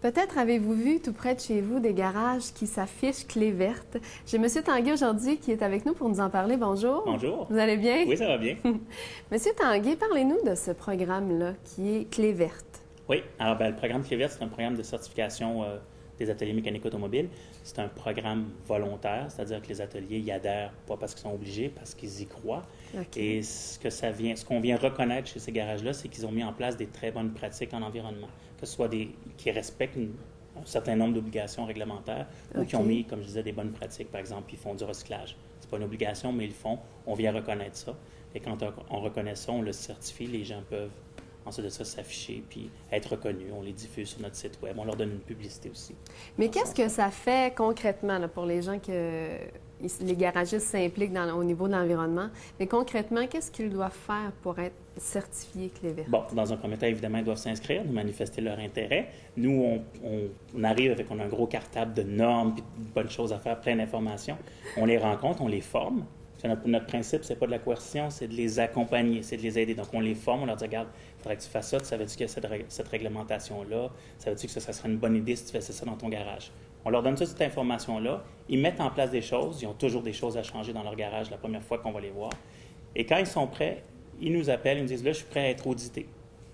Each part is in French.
Peut-être avez-vous vu tout près de chez vous des garages qui s'affichent clé verte. J'ai M. Tanguay aujourd'hui qui est avec nous pour nous en parler. Bonjour. Bonjour. Vous allez bien? Oui, ça va bien. Monsieur Tanguay, parlez-nous de ce programme-là qui est clé verte. Oui, alors le programme Clé verte, c'est un programme de certification des ateliers mécaniques automobiles. C'est un programme volontaire, c'est-à-dire que les ateliers y adhèrent pas parce qu'ils sont obligés, parce qu'ils y croient. Okay. Et ce qu'on vient reconnaître chez ces garages-là, c'est qu'ils ont mis en place des très bonnes pratiques en environnement, que ce soit qui respectent un certain nombre d'obligations réglementaires ou qui ont mis, comme je disais, des bonnes pratiques. Par exemple, ils font du recyclage. C'est pas une obligation, mais ils le font. On vient reconnaître ça. Et quand on reconnaît ça, on le certifie, les gens peuvent ensuite de ça s'afficher puis être reconnus. On les diffuse sur notre site web. On leur donne une publicité aussi. Mais qu'est-ce que ça fait concrètement là, pour les gens que les garagistes s'impliquent au niveau de l'environnement? Mais concrètement, qu'est-ce qu'ils doivent faire pour être certifiés clé verte? Bon, dans un premier temps, évidemment, ils doivent s'inscrire, nous manifester leur intérêt. Nous, on arrive on a un gros cartable de normes puis de bonnes choses à faire, plein d'informations. On les rencontre, on les forme. Notre principe, c'est pas de la coercition, c'est de les accompagner, c'est de les aider. Donc, on les forme, on leur dit, regarde, il faudrait que tu fasses ça, tu savais-tu qu'il y a cette réglementation-là, savais-tu que ça serait une bonne idée si tu faisais ça dans ton garage. On leur donne toute cette information-là, ils mettent en place des choses, ils ont toujours des choses à changer dans leur garage la première fois qu'on va les voir. Et quand ils sont prêts, ils nous appellent, ils nous disent, là, je suis prêt à être audité.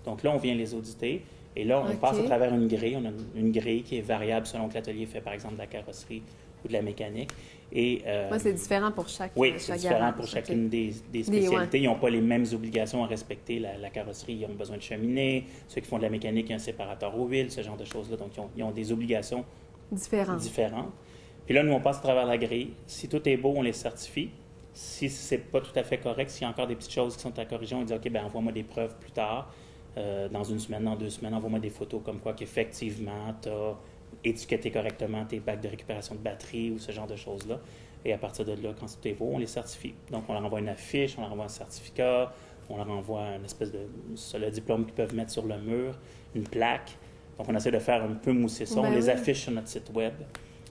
Donc là, on vient les auditer, et là, on passe à travers une grille, on a une grille qui est variable selon que l'atelier fait, par exemple, de la carrosserie ou de la mécanique. Et, c'est différent pour chaque Oui, c'est différent garage. pour chacune des spécialités. Ils n'ont pas les mêmes obligations à respecter. La carrosserie, ils ont besoin de cheminée. Ceux qui font de la mécanique, il y a un séparateur au huile, ce genre de choses-là. Donc, ils ont des obligations différentes. Puis là, nous, on passe à travers la grille. Si tout est beau, on les certifie. Si ce n'est pas tout à fait correct, s'il y a encore des petites choses qui sont à corriger, on dit, OK, bien, envoie-moi des preuves plus tard. Dans une semaine, dans 2 semaines, envoie-moi des photos comme quoi qu'effectivement, tu as étiqueter correctement tes bacs de récupération de batterie ou ce genre de choses-là. Et à partir de là, quand tout est beau, on les certifie. Donc, on leur envoie une affiche, on leur envoie un certificat, on leur envoie une espèce de le diplôme qu'ils peuvent mettre sur le mur, une plaque. Donc, on essaie de faire un peu mousser ça. On les affiche sur notre site web.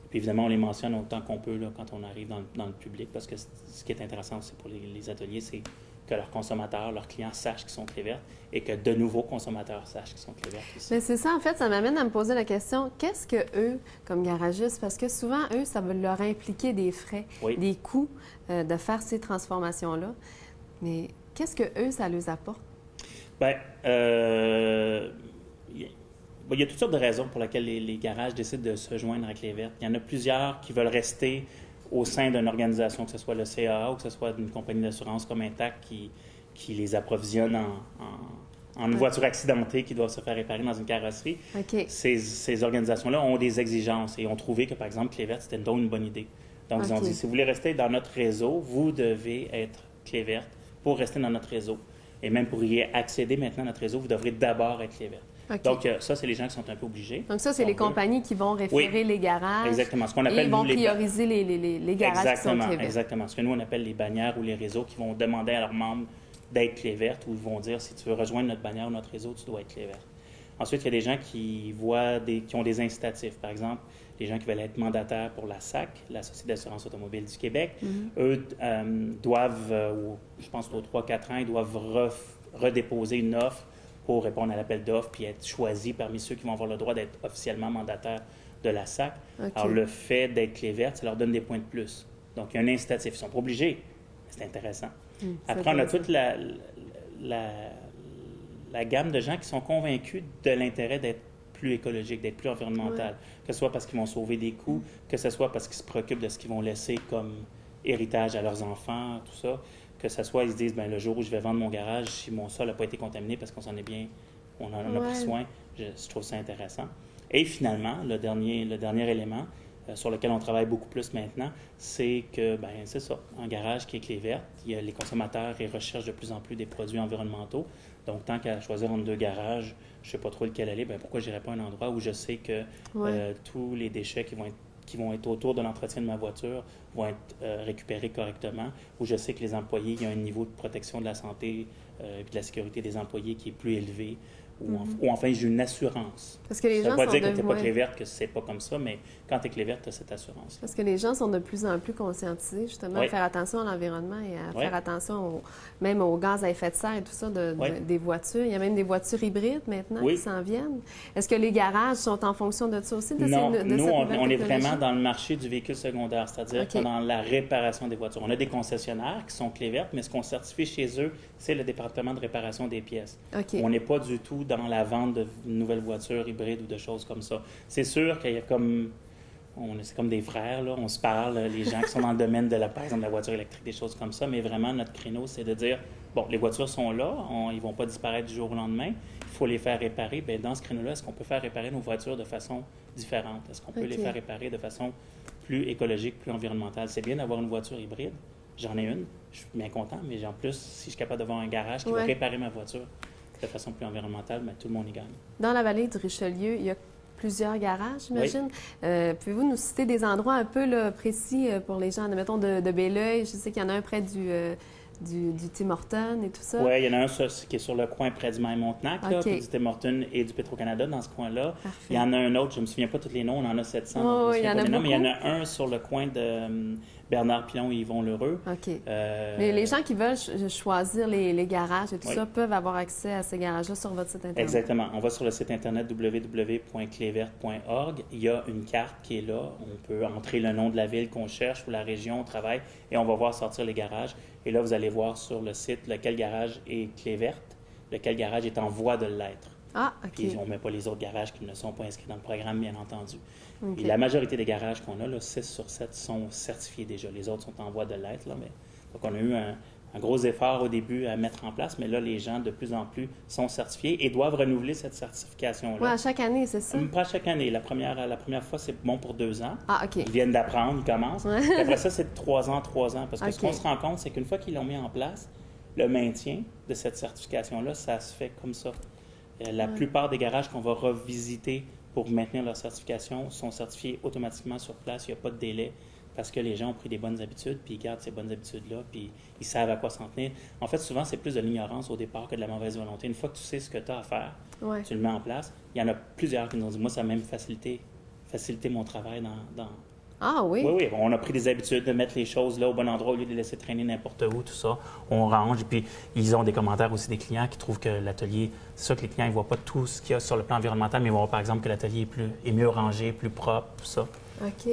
Puis, évidemment, on les mentionne autant qu'on peut là, quand on arrive dans le public, parce que ce qui est intéressant aussi pour les ateliers, c'est que leurs consommateurs, leurs clients sachent qu'ils sont clés vertes et que de nouveaux consommateurs sachent qu'ils sont clés vertes aussi. Mais c'est ça, en fait, ça m'amène à me poser la question, qu'est-ce que eux, comme garagistes, parce que souvent, eux, ça va leur impliquer des frais, des coûts de faire ces transformations-là. Mais qu'est-ce que eux, ça leur apporte? Bien, il y a toutes sortes de raisons pour lesquelles les garages décident de se joindre à Clé verte. Il y en a plusieurs qui veulent rester au sein d'une organisation, que ce soit le CAA ou que ce soit une compagnie d'assurance comme Intact qui les approvisionne en une voiture accidentée qui doit se faire réparer dans une carrosserie. Ces organisations-là ont des exigences et ont trouvé que, par exemple, Clé verte, c'était donc une bonne idée. Donc, ils ont dit, si vous voulez rester dans notre réseau, vous devez être Clé verte pour rester dans notre réseau. Et même pour y accéder maintenant à notre réseau, vous devrez d'abord être Clé verte. Donc, ça, c'est les gens qui sont un peu obligés. Donc, ça, c'est les compagnies qui vont référer les garages. Exactement. Ce qu'on appelle, et ils vont prioriser les garages qui sont clés vertes. Exactement. Ce que nous, on appelle les bannières ou les réseaux qui vont demander à leurs membres d'être clé verte ou ils vont dire, si tu veux rejoindre notre bannière ou notre réseau, tu dois être clé verte. Ensuite, il y a des gens qui ont des incitatifs. Par exemple, les gens qui veulent être mandataires pour la SAC, la Société d'assurance automobile du Québec, eux doivent, je pense aux 3-4 ans, ils doivent redéposer une offre pour répondre à l'appel d'offres puis être choisis parmi ceux qui vont avoir le droit d'être officiellement mandataires de la SAC. Alors, le fait d'être clé verte, ça leur donne des points de plus. Donc, il y a un incitatif. Ils ne sont pas obligés, mais c'est intéressant. Après, on a toute la gamme de gens qui sont convaincus de l'intérêt d'être plus écologique, d'être plus environnemental, que ce soit parce qu'ils vont sauver des coûts, que ce soit parce qu'ils se préoccupent de ce qu'ils vont laisser comme héritage à leurs enfants, tout ça, que ce soit ils se disent, bien, le jour où je vais vendre mon garage, si mon sol n'a pas été contaminé parce qu'on s'en est bien, on en a pris soin, je trouve ça intéressant. Et finalement, le dernier élément sur lequel on travaille beaucoup plus maintenant, c'est que, bien, c'est ça, un garage qui est clé verte, les consommateurs ils recherchent de plus en plus des produits environnementaux. Donc, tant qu'à choisir entre 2 garages, je ne sais pas trop lequel aller, bien, pourquoi je n'irais pas à un endroit où je sais que tous les déchets qui vont être autour de l'entretien de ma voiture vont être récupérés correctement, où je sais que les employés, il y a un niveau de protection de la santé et de la sécurité des employés qui est plus élevé, ou enfin j'ai une assurance. Parce que les gens ça ne veut pas dire que tu n'es pas clé verte, que c'est pas comme ça, mais quand tu es clé verte, tu as cette assurance. Parce que les gens sont de plus en plus conscientisés, justement, à faire attention à l'environnement et à faire attention même aux gaz à effet de serre et tout ça des voitures. Il y a même des voitures hybrides maintenant qui s'en viennent. Est-ce que les garages sont en fonction de ça aussi? Non, nous, on est vraiment dans le marché du véhicule secondaire, c'est-à-dire dans la réparation des voitures. On a des concessionnaires qui sont clés vertes, mais ce qu'on certifie chez eux, c'est le département de réparation des pièces. On n'est pas du tout dans la vente de nouvelles voitures hybrides ou de choses comme ça. C'est sûr qu'il y a c'est comme des frères, là, on se parle, les gens qui sont dans le domaine de par exemple, de la voiture électrique, des choses comme ça, mais vraiment, notre créneau, c'est de dire, bon, les voitures sont là, ils ne vont pas disparaître du jour au lendemain, il faut les faire réparer. Bien, dans ce créneau-là, est-ce qu'on peut faire réparer nos voitures de façon différente? Est-ce qu'on peut les faire réparer de façon plus écologique, plus environnementale? C'est bien d'avoir une voiture hybride. J'en ai une, je suis bien content, mais en plus, si je suis capable d'avoir un garage qui va réparer ma voiture de façon plus environnementale, bien, tout le monde y gagne. Dans la vallée du Richelieu, il y a plusieurs garages, j'imagine. Pouvez-vous nous citer des endroits un peu précis pour les gens, mettons de Belleuil? Je sais qu'il y en a un près du Tim Hortons et tout ça. Oui, il y en a un qui est sur le coin près du Maille-Montenac, du Tim Hortons et du Petro-Canada, dans ce coin-là. Il y en a un autre, je ne me souviens pas tous les noms, on en a 700. Il y en a beaucoup. Mais il y en a un sur le coin de Bernard Pilon et Yvon Lheureux. Les gens qui veulent choisir les garages et tout ça peuvent avoir accès à ces garages-là sur votre site Internet. Exactement. On va sur le site Internet www.cléverte.org. Il y a une carte qui est là. On peut entrer le nom de la ville qu'on cherche ou la région où on travaille et on va voir sortir les garages. Et là, vous allez voir sur le site lequel garage est clé verte, lequel garage est en voie de l'être. Puis on ne met pas les autres garages qui ne sont pas inscrits dans le programme, bien entendu. Et la majorité des garages qu'on a, là, 6 sur 7, sont certifiés déjà. Les autres sont en voie de l'être. Donc, on a eu un gros effort au début à mettre en place, mais là, les gens, de plus en plus, sont certifiés et doivent renouveler cette certification-là. Oui, à chaque année, c'est ça? Pas à chaque année. La première fois, c'est bon pour 2 ans. Ils viennent d'apprendre, ils commencent. Et après ça, c'est de 3 ans. Parce que ce qu'on se rend compte, c'est qu'une fois qu'ils l'ont mis en place, le maintien de cette certification-là, ça se fait comme ça. La plupart des garages qu'on va revisiter pour maintenir leur certification sont certifiés automatiquement sur place. Il n'y a pas de délai parce que les gens ont pris des bonnes habitudes, puis ils gardent ces bonnes habitudes-là, puis ils savent à quoi s'en tenir. En fait, souvent, c'est plus de l'ignorance au départ que de la mauvaise volonté. Une fois que tu sais ce que tu as à faire, tu le mets en place. Il y en a plusieurs qui nous ont dit, moi, ça a même facilité mon travail dans oui? Oui, on a pris des habitudes de mettre les choses là au bon endroit au lieu de les laisser traîner n'importe où, tout ça. On range. Et puis, ils ont des commentaires aussi des clients qui trouvent que l'atelier, c'est sûr que les clients, ils ne voient pas tout ce qu'il y a sur le plan environnemental, mais ils voient par exemple que l'atelier est mieux rangé, plus propre, tout ça.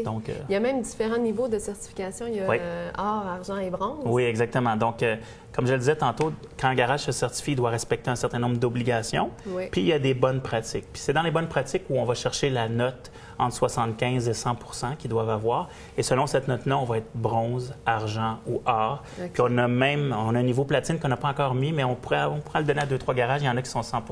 Donc, il y a même différents niveaux de certification. Il y a or, argent et bronze. Oui, exactement. Donc, comme je le disais tantôt, quand un garage se certifie, il doit respecter un certain nombre d'obligations. Puis, il y a des bonnes pratiques. Puis, c'est dans les bonnes pratiques où on va chercher la note entre 75 et 100 qu'ils doivent avoir. Et selon cette note-là, on va être bronze, argent ou or. Puis, on a un niveau platine qu'on n'a pas encore mis, mais on pourrait le donner à 2-3 garages. Il y en a qui sont 100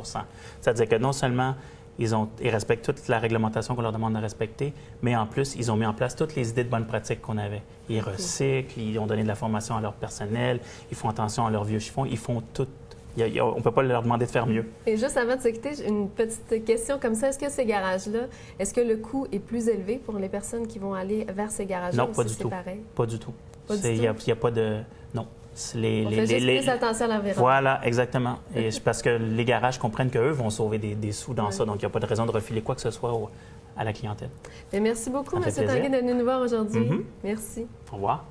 C'est-à-dire que non seulement ils respectent toute la réglementation qu'on leur demande de respecter, mais en plus, ils ont mis en place toutes les idées de bonnes pratiques qu'on avait. Ils recyclent, ils ont donné de la formation à leur personnel, ils font attention à leurs vieux chiffons, ils font tout. On ne peut pas leur demander de faire mieux. Et juste avant de se quitter, une petite question comme ça. Est-ce que ces garages-là, est-ce que le coût est plus élevé pour les personnes qui vont aller vers ces garages-là? Non, pas du tout. Pareil? Pas du tout. Il n'y a pas de... Non. On fait juste plus attention à l'environnement. Voilà, exactement. Et parce que les garages comprennent qu'eux vont sauver des sous dans ça, donc il n'y a pas de raison de refiler quoi que ce soit à la clientèle. Et merci beaucoup, M. Tanguay, d'être venu nous voir aujourd'hui. Merci. Au revoir.